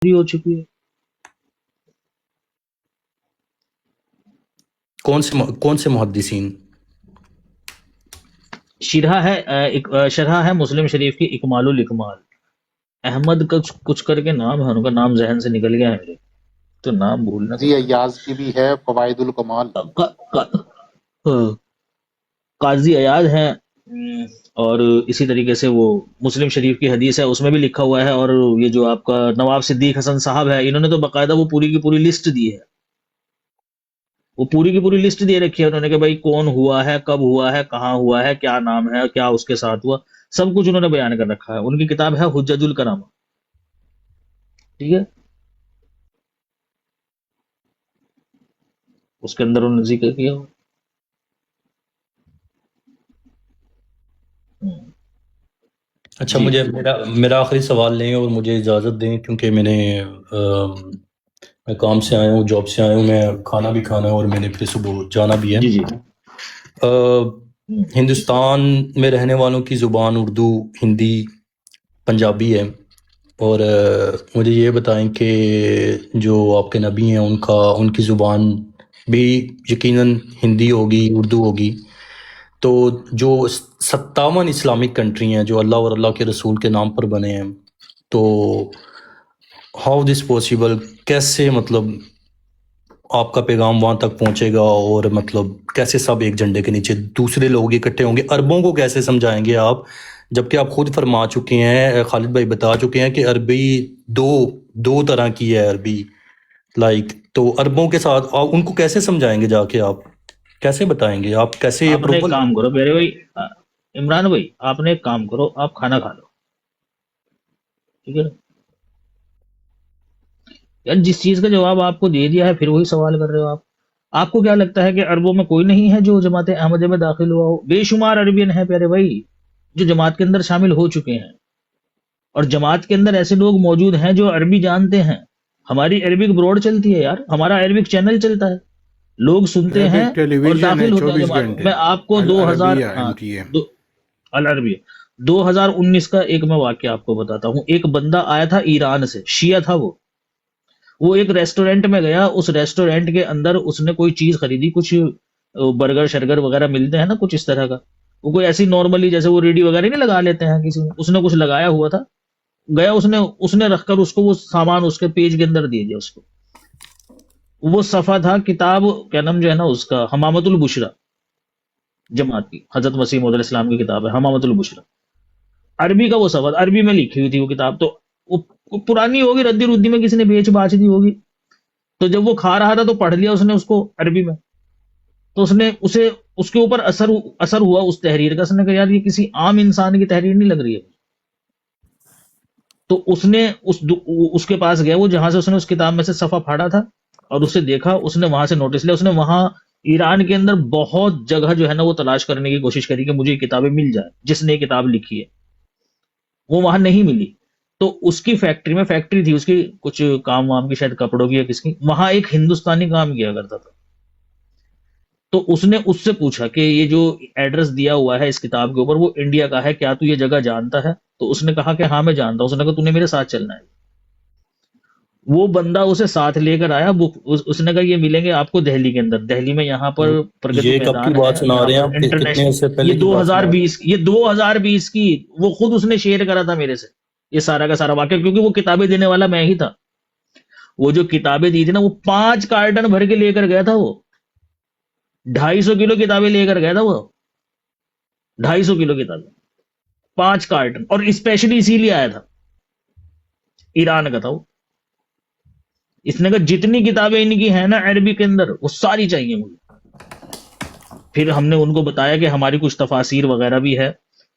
ہو چکی ہے. کون سے محدثین؟ شرح ہے مسلم شریف کی اکمال الاکمال. احمد کا کچھ کر کے نام ہے، ان کا نام ذہن سے نکل گیا ہے میرے، تو نام بھولنا قاضی ایاز کی بھی ہے فوائد الکمال. قاضی ایاز ہیں. اور اسی طریقے سے وہ مسلم شریف کی حدیث ہے، اس میں بھی لکھا ہوا ہے. اور یہ جو آپ کا نواب صدیق حسن صاحب ہے، انہوں نے تو باقاعدہ وہ پوری کی پوری لسٹ دی ہے، وہ پوری کی پوری لسٹ دے رکھی ہے انہوں نے کہ بھائی کون ہوا ہے، کب ہوا ہے، کہاں ہوا ہے، کیا نام ہے، کیا اس کے ساتھ ہوا، سب کچھ انہوں نے بیان کر رکھا ہے. ان کی کتاب ہے حجج الکرامہ. ٹھیک ہے، اس کے اندر انہوں نے ذکر کیا ہوا. اچھا، جی مجھے میرا آخری سوال لیں اور مجھے اجازت دیں، کیونکہ میں کام سے آیا ہوں، جاب سے آیا ہوں، میں کھانا بھی کھانا ہے اور میں نے پھر صبح جانا بھی ہے. جی جی. ہندوستان میں رہنے والوں کی زبان اردو، ہندی، پنجابی ہے. اور مجھے یہ بتائیں کہ جو آپ کے نبی ہیں ان کی زبان بھی یقیناً ہندی ہوگی، اردو ہوگی. تو جو 57 اسلامک کنٹری ہیں جو اللہ اور اللہ کے رسول کے نام پر بنے ہیں، تو ہاؤ دس پاسبل، کیسے مطلب آپ کا پیغام وہاں تک پہنچے گا، اور مطلب کیسے سب ایک جھنڈے کے نیچے دوسرے لوگ اکٹھے ہوں گے؟ عربوں کو کیسے سمجھائیں گے آپ، جبکہ آپ خود فرما چکے ہیں، خالد بھائی بتا چکے ہیں کہ عربی دو طرح کی ہے عربی، تو عربوں کے ساتھ ان کو کیسے سمجھائیں گے؟ جا کے آپ کیسے بتائیں گے؟ آپ کیسے آپ نے ایک اپروول؟ کام کرو میرے بھائی، عمران بھائی، آپ نے ایک کام کرو، آپ کھانا کھا لو. ٹھیک ہے یار، جس چیز کا جواب آپ کو دے دیا ہے پھر وہی سوال کر رہے ہو آپ. آپ کو کیا لگتا ہے کہ عربوں میں کوئی نہیں ہے جو جماعت احمدیہ میں داخل ہوا ہو؟ بے شمار عربین ہیں پیارے بھائی جو جماعت کے اندر شامل ہو چکے ہیں، اور جماعت کے اندر ایسے لوگ موجود ہیں جو عربی جانتے ہیں. ہماری عربک بروڈ چلتی ہے یار، ہمارا عربک چینل چلتا ہے، لوگ سنتے ہیں عربک ٹیلی اور ویژن ہے داخل ہوتے ہیں 24 جماعت میں. گھنٹے. میں آپ کو العربیہ ان کی ہے. العربیہ 2019 کا ایک میں واقعہ آپ کو بتاتا ہوں. ایک بندہ آیا تھا ایران سے، شیعہ تھا وہ ایک ریسٹورینٹ میں گیا. اس ریسٹورینٹ کے اندر اس نے کوئی چیز خریدی، کچھ برگر شرگر وغیرہ ملتے ہیں نا کچھ اس طرح کا، وہ کوئی ایسی نارملی جیسے وہ ریڈی وغیرہ نہیں لگا لیتے ہیں کسی میں، اس نے کچھ لگایا ہوا تھا. گیا اس نے رکھ کر اس کو وہ سامان اس کے پیج کے اندر دے دیا اس کو. وہ صفحہ تھا کتاب، کیا نام جو ہے نا اس کا، حمامت البشرا جماعت کی، حضرت مسیح موعود علیہ السلام کی کتاب ہے حمامت البشرا. عربی کا وہ صفحہ، عربی میں لکھی ہوئی تھی وہ کتاب. تو وہ پرانی ہوگی، ردی ردی میں کسی نے بیچ باچ دی ہوگی. تو جب وہ کھا رہا تھا تو پڑھ لیا اس نے اس کو عربی میں. تو اس کے اوپر اثر ہوا اس تحریر کا. اس نے کہا یار یہ کسی عام انسان کی تحریر نہیں لگ رہی ہے. تو اس نے اس کے پاس گیا، وہ جہاں سے اس نے اس کتاب میں سے صفحہ پھاڑا تھا، اور اسے دیکھا. اس نے وہاں سے نوٹس لیا. اس نے وہاں ایران کے اندر بہت جگہ جو ہے نا وہ تلاش کرنے کی کوشش کری کہ مجھے یہ کتابیں مل جائیں جس نے یہ کتاب لکھی ہے. وہ وہاں نہیں ملی. تو اس کی فیکٹری تھی اس کی، کچھ کام وام کی، شاید کپڑوں کی یا کس کی، وہاں ایک ہندوستانی کام کیا کرتا تھا. تو اس نے اس سے پوچھا کہ یہ جو ایڈریس دیا ہوا ہے اس کتاب کے اوپر وہ انڈیا کا ہے، کیا تو یہ جگہ جانتا ہے؟ تو اس نے کہا کہ ہاں میں جانتا ہوں. اس نے کہا تو نے میرے ساتھ چلنا ہے. وہ بندہ اسے ساتھ لے کر آیا. اس نے کہا یہ ملیں گے آپ کو دہلی کے اندر، دہلی میں یہاں پر پرگتی یہ کب کی میدان ہے بات سنا یہاں رہے ہیں پر آپ؟ کتنے عرصے انٹرنیشنل. پہلے کی بات سنا رہے ہیں؟ یہ 2020 کی، وہ خود اس نے شیئر کرا تھا میرے سے یہ سارا کا سارا واقعہ، کیونکہ وہ کتابیں دینے والا میں ہی تھا. وہ جو کتابیں دی تھی نا، وہ 5 کارٹن بھر کے لے کر گیا تھا. وہ 250 کلو کتابیں لے کر گیا تھا. وہ 250 کلو کتابیں، 5 کارٹن. اور اسپیشلی اسی لیے آیا تھا، ایران کا تھا وہ. اس نے کہا جتنی کتابیں ان کی ہیں نا عربی کے اندر وہ ساری چاہیے مجھے. پھر ہم نے ان کو بتایا کہ ہماری کچھ تفاسیر وغیرہ بھی ہے.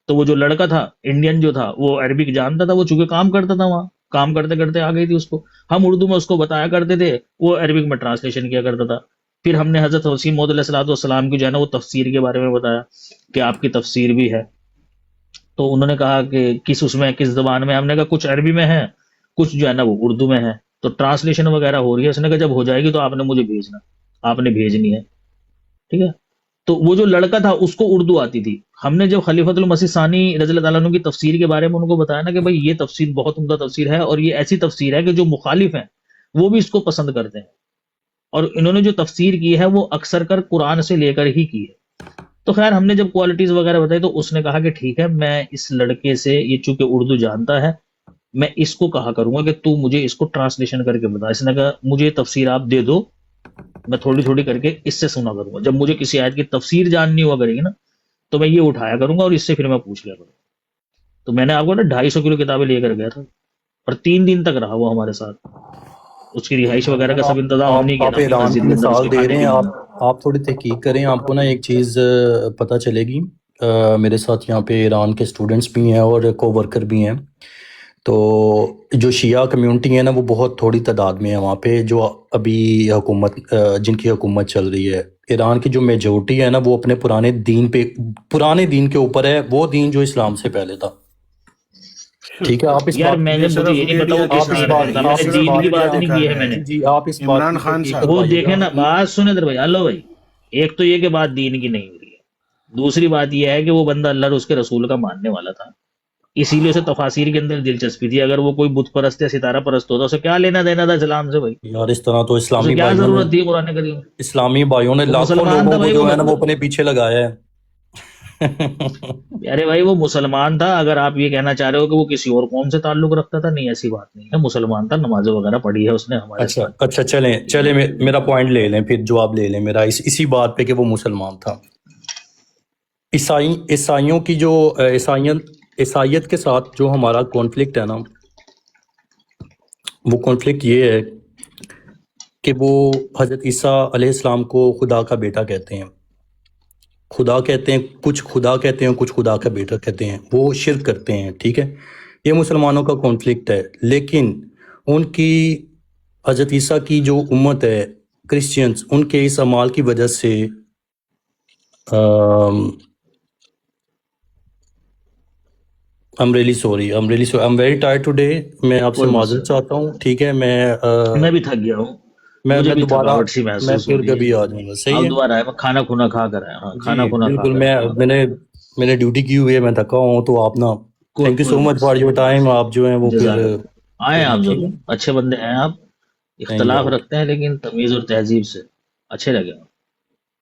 تو وہ جو لڑکا تھا انڈین جو تھا وہ عربک جانتا تھا، وہ چونکہ کام کرتا تھا وہاں، کام کرتے کرتے آ گئی تھی اس کو. ہم اردو میں اس کو بتایا کرتے تھے، وہ عربک میں ٹرانسلیشن کیا کرتا تھا. پھر ہم نے حضرت مسیح موعود علیہ الصلوۃ والسلام کی جو ہے نا وہ تفسیر کے بارے میں بتایا کہ آپ کی تفسیر بھی ہے. تو انہوں نے کہا کہ اس میں کس زبان میں؟ ہم نے کہا کچھ عربی میں ہے، کچھ جو ہے نا وہ اردو میں ہے. تو ٹرانسلیشن وغیرہ ہو رہی ہے. اس نے کہا جب ہو جائے گی تو آپ نے مجھے بھیجنا، آپ نے بھیجنی ہے. ٹھیک ہے. تو وہ جو لڑکا تھا اس کو اردو آتی تھی. ہم نے جب خلیفۃ المسیح ثانی رضی اللہ تعالیٰ عنہ کی تفسیر کے بارے میں ان کو بتایا نا کہ بھائی یہ تفسیر بہت عمدہ تفسیر ہے اور یہ ایسی تفسیر ہے کہ جو مخالف ہیں وہ بھی اس کو پسند کرتے ہیں, اور انہوں نے جو تفسیر کی ہے وہ اکثر کر قرآن سے لے کر ہی کی ہے. تو خیر ہم نے جب کوالٹیز وغیرہ بتائی تو اس نے کہا کہ ٹھیک ہے, میں اس لڑکے سے, یہ چونکہ اردو جانتا ہے, میں اس کو کہا کروں گا کہ تو مجھے اس کو ٹرانسلیشن کر کے بتا. اس نے کہا مجھے تفسیر آپ دے دو, میں تھوڑی تھوڑی کر کے اس سے سنا کروں گا. جب مجھے کسی آیت کی تفسیر جاننی ہوا کرے گی نا تو میں یہ اٹھایا کروں گا اور اس سے پھر میں پوچھ لیا کروں گا. تو میں نے آپ کو نا 250 کلو کتابیں لے کر گیا تھا اور 3 دن تک رہا وہ ہمارے ساتھ. اس کی رہائش وغیرہ کا سب انتظام ہم نے کیا آپ تھا اپنی ایران مسجد کی کے اندر, اس مثال کے دے کھانے رہے ہیں, پینے. آپ تھوڑی تحقیق کریں, آپ کو نا ایک چیز پتہ چلے گی. میرے ساتھ یہاں پہ ایران کے اسٹوڈنٹس بھی ہیں اور کو ورکر بھی ہیں. تو جو شیعہ کمیونٹی ہے نا وہ بہت تھوڑی تعداد میں ہے وہاں پہ, جو ابھی حکومت جن کی حکومت چل رہی ہے. ایران کی جو میجورٹی ہے نا وہ اپنے پرانے دین کے اوپر ہے, وہ دین جو اسلام سے پہلے تھا. ٹھیک ہے, آپ اس یار بات میں نے, مجھے یہ نہیں پتا وہ کس دین میں تھا, میں نے دین کی بات نہیں کی ہے میں نے. جی آپ اس بات عمران کی خان تحقیق صاحب. وہ کروائیے دیکھیں گا. نا, بات سنیں در بھائی, ہلو بھائی, ایک تو یہ کہ بات دین کی نہیں ہو رہی ہے, دوسری بات یہ ہے کہ وہ بندہ اللہ اور اس کے رسول کا ماننے والا تھا, اسی لیے اسے تفاسیر کے اندر دلچسپی تھی. اگر وہ کوئی بت پرست یا ستارہ پرست ہوتا اسے کیا لینا دینا تھا اسلام سے بھائی؟ یار اس طرح تو اسے اسلامی کیا بھائیوں ضرورت تھی قرآن کریم میں؟ نے وہ لاکھوں مسلمان تھا لوگوں کو بھائی, جو ہے نا وہ اپنے پیچھے لگایا ہے. ارے بھائی وہ مسلمان تھا. اگر آپ یہ کہنا چاہ رہے ہو کہ وہ کسی اور قوم سے تعلق رکھتا تھا, نہیں ایسی بات نہیں ہے, مسلمان تھا, نمازیں وغیرہ پڑھی ہے اس نے ہمارے ساتھ. اچھا چلیں میرا پوائنٹ لے لیں, پھر جواب لے لیں میرا اسی بات پہ کہ وہ مسلمان تھا. عیسائیوں کی جو عیسائیت کے ساتھ جو ہمارا کانفلکٹ ہے نا, وہ کانفلکٹ یہ ہے کہ وہ حضرت عیسیٰ علیہ السلام کو خدا کا بیٹا کہتے ہیں. خدا کہتے ہیں, کچھ خدا کہتے ہیں, کچھ خدا کا بیٹا کہتے ہیں. وہ شرک کرتے ہیں. ٹھیک ہے, یہ مسلمانوں کا کانفلکٹ ہے. لیکن ان کی حضرت عیسیٰ کی جو امت ہے کرسچنز, ان کے اس اعمال کی وجہ سے I'm really sorry. I'm very tired today. میں آپ سے کوئی معذرت مسئلہ چاہتا ہوں. ٹھیک ہے, میں بھی تھک گیا ہوں, میں مجھے بھی دوبارہ تھکاوٹ سی میں محسوس ہو پھر رہی ہے. کبھی آ جاؤں گا. صحیح اب ہے دوبارہ آئے, میں کھانا کھونا کھا کر آیا. ہاں جی کھانا کھونا کھا بالکل. کر آیا. میں نے ڈیوٹی کی ہوئی ہے, میں تھکا ہوں. تو آپ نا تھینک یو کوئی سو مچ فار یور ٹائم. آپ جو ہیں وہ پھر جزاک اللہ. آئے آپ ضرور, اچھے بندے ہیں آپ, اختلاف رکھتے ہیں لیکن تمیز اور تہذیب سے اچھے لگے.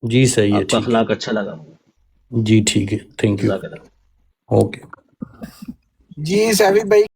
جی صحیح ہے, آپ کا ٹھیک ہے اخلاق اچھا لگا مجھے. جی, ٹھیک ہے, تھینک یو. جزاک اللہ. اوکے جی سیفی بھائی